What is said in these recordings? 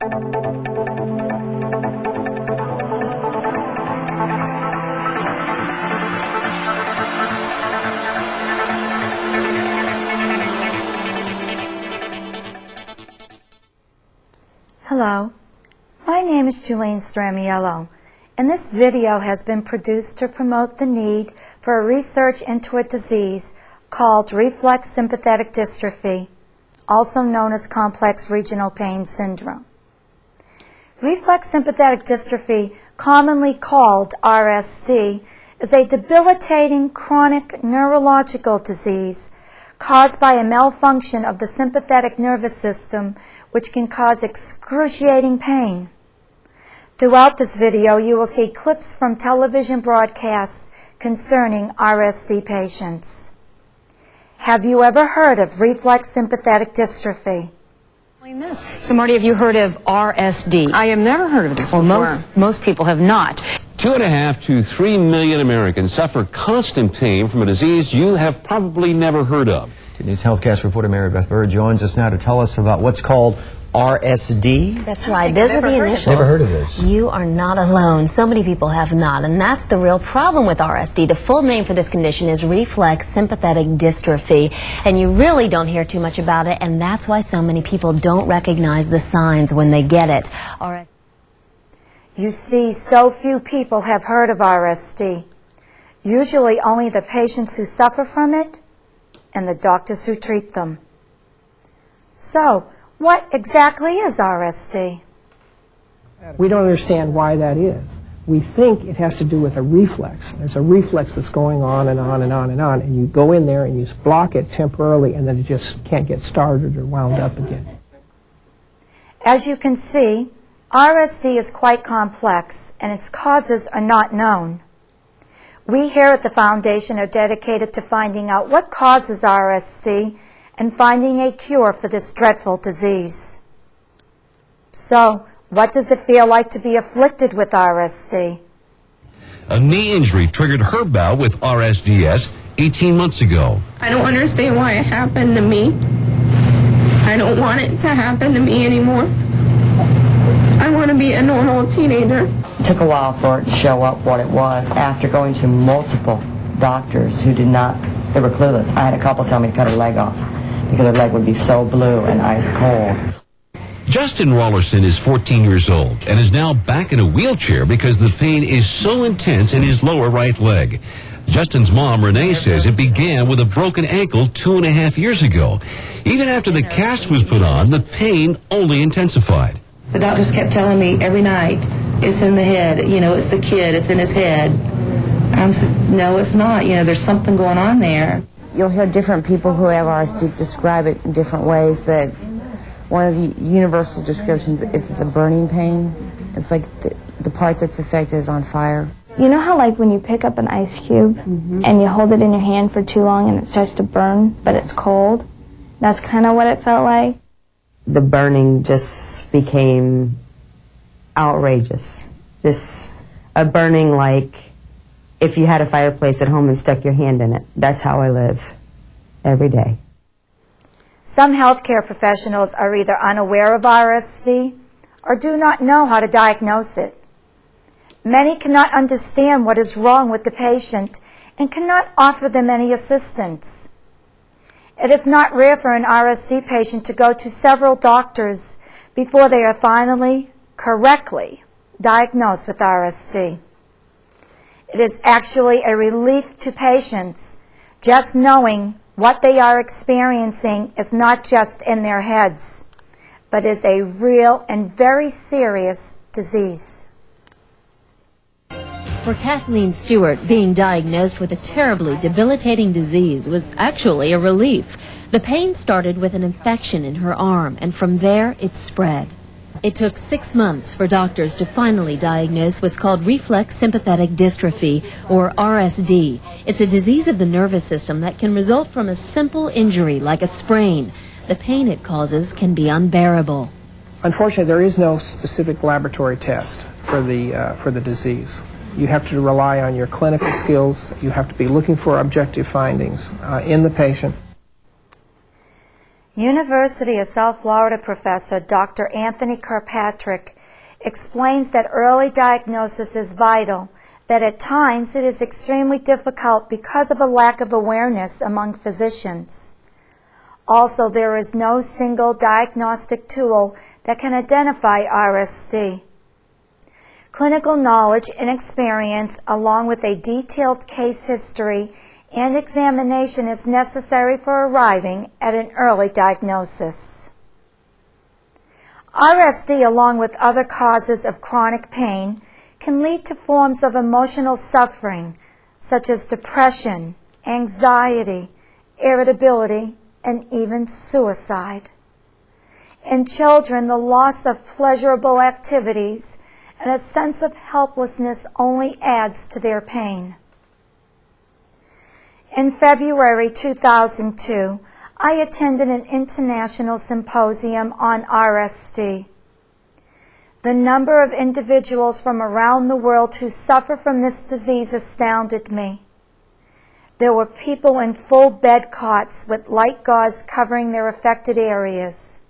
Hello, my name is Julian Stramiello, and this video has been produced to promote the need for research into a disease called Reflex Sympathetic Dystrophy, also known as Complex Regional Pain Syndrome. Reflex Sympathetic Dystrophy, commonly called RSD, is a debilitating chronic neurological disease caused by a malfunction of the sympathetic nervous system, which can cause excruciating pain. Throughout this video, you will see clips from television broadcasts concerning RSD patients. Have you ever heard of reflex sympathetic dystrophy? So, Marty, have you heard of RSD? I have never heard of this before. Well, most people have not. 2.5 to 3 million Americans suffer constant pain from a disease you have probably never heard of. News Healthcast reporter Mary Beth Bird joins us now to tell us about what's called RSD. That's right. Those are the initials. Never heard of this. You are not alone. So many people have not, and that's the real problem with RSD. The full name for this condition is Reflex Sympathetic Dystrophy, and you really don't hear too much about it, and that's why so many people don't recognize the signs when they get it. You see, so few people have heard of RSD. Usually only the patients who suffer from it and the doctors who treat them. So, what exactly is RSD? We don't understand why that is. We think it has to do with a reflex. There's a reflex that's going on and on and on and on, and you go in there and you block it temporarily, and then it just can't get started or wound up again. As you can see, RSD is quite complex, and its causes are not known. We here at the Foundation are dedicated to finding out what causes RSD and finding a cure for this dreadful disease. So, what does it feel like to be afflicted with RSD? A knee injury triggered her bout with RSDS 18 months ago. I don't understand why it happened to me. I don't want it to happen to me anymore. I want to be a normal teenager. It took a while for it to show up what it was after going to multiple doctors who did not, they were clueless. I had a couple tell me to cut her leg off because her leg would be so blue and ice cold. Justin Rollerson is 14 years old and is now back in a wheelchair because the pain is so intense in his lower right leg. Justin's mom, Renee, says it began with a broken ankle 2.5 years ago. Even after the cast was put on, the pain only intensified. The doctors kept telling me every night, it's in the head, you know, it's the kid, it's in his head. I said, no, it's not, you know, there's something going on there. You'll hear different people who have RSD describe it in different ways, but one of the universal descriptions, it's a burning pain. It's like the part that's affected is on fire. You know how like when you pick up an ice cube and you hold it in your hand for too long and it starts to burn, but it's cold? That's kind of what it felt like. The burning just became outrageous. Just a burning like if you had a fireplace at home and stuck your hand in it. That's how I live every day. Some healthcare professionals are either unaware of RSD or do not know how to diagnose it. Many cannot understand what is wrong with the patient and cannot offer them any assistance. It is not rare for an RSD patient to go to several doctors before they are finally, correctly diagnosed with RSD. It is actually a relief to patients just knowing what they are experiencing is not just in their heads, but is a real and very serious disease. For Kathleen Stewart, being diagnosed with a terribly debilitating disease was actually a relief. The pain started with an infection in her arm, and from there it spread. It took 6 months for doctors to finally diagnose what's called Reflex Sympathetic Dystrophy, or RSD. It's a disease of the nervous system that can result from a simple injury like a sprain. The pain it causes can be unbearable. Unfortunately, there is no specific laboratory test for the disease. You have to rely on your clinical skills. You have to be looking for objective findings in the patient. University of South Florida professor Dr. Anthony Kirkpatrick explains that early diagnosis is vital, but at times it is extremely difficult because of a lack of awareness among physicians. Also, there is no single diagnostic tool that can identify RSD. Clinical knowledge and experience, along with a detailed case history and examination, is necessary for arriving at an early diagnosis. RSD, along with other causes of chronic pain, can lead to forms of emotional suffering, such as depression, anxiety, irritability, and even suicide. In children, the loss of pleasurable activities and a sense of helplessness only adds to their pain. In February 2002, I attended an international symposium on RSD. The number of individuals from around the world who suffer from this disease astounded me. There were people in full bed cots with light gauze covering their affected areas.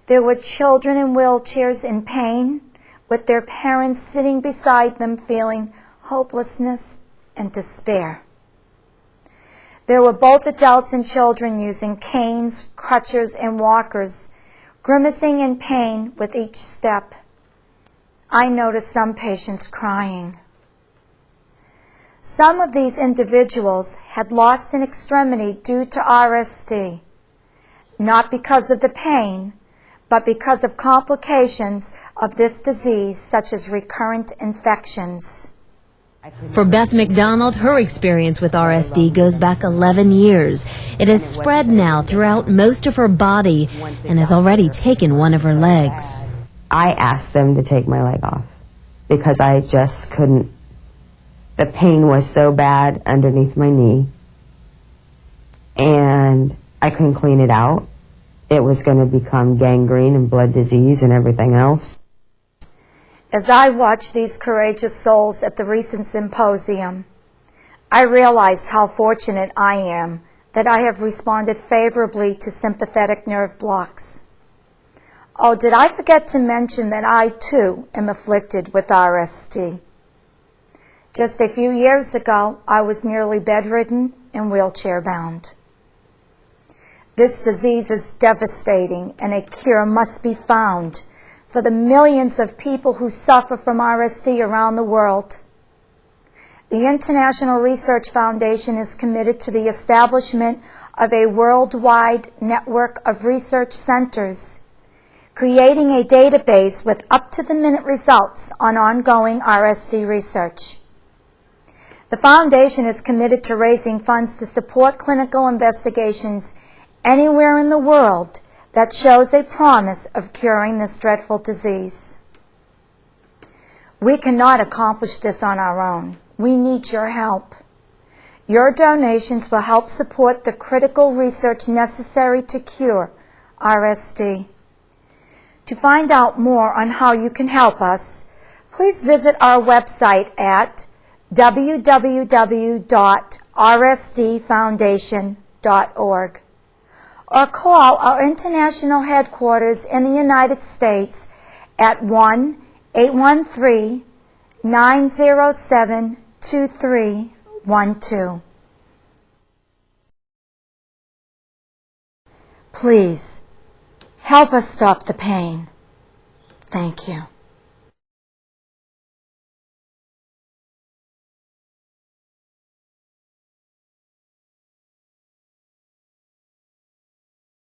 There were children in wheelchairs in pain, with their parents sitting beside them feeling hopelessness and despair. There were both adults and children using canes, crutches, and walkers, grimacing in pain with each step. I noticed some patients crying. Some of these individuals had lost an extremity due to RSD, not because of the pain, but because of complications of this disease, such as recurrent infections. For Beth McDonald, her experience with RSD goes back 11 years. It has spread now throughout most of her body and has already taken one of her legs. I asked them to take my leg off because I just couldn't. The pain was so bad underneath my knee, and I couldn't clean it out. It was going to become gangrene and blood disease and everything else. As I watched these courageous souls at the recent symposium, I realized how fortunate I am that I have responded favorably to sympathetic nerve blocks. Oh, did I forget to mention that I, too, am afflicted with RSD? Just a few years ago, I was nearly bedridden and wheelchair-bound. This disease is devastating, and a cure must be found for the millions of people who suffer from RSD around the world. The International Research Foundation is committed to the establishment of a worldwide network of research centers, creating a database with up-to-the-minute results on ongoing RSD research. The foundation is committed to raising funds to support clinical investigations anywhere in the world that shows a promise of curing this dreadful disease. We cannot accomplish this on our own. We need your help. Your donations will help support the critical research necessary to cure RSD. To find out more on how you can help us, please visit our website at www.rsdfoundation.org. or call our international headquarters in the United States at 1-813-907-2312. Please, help us stop the pain. Thank you.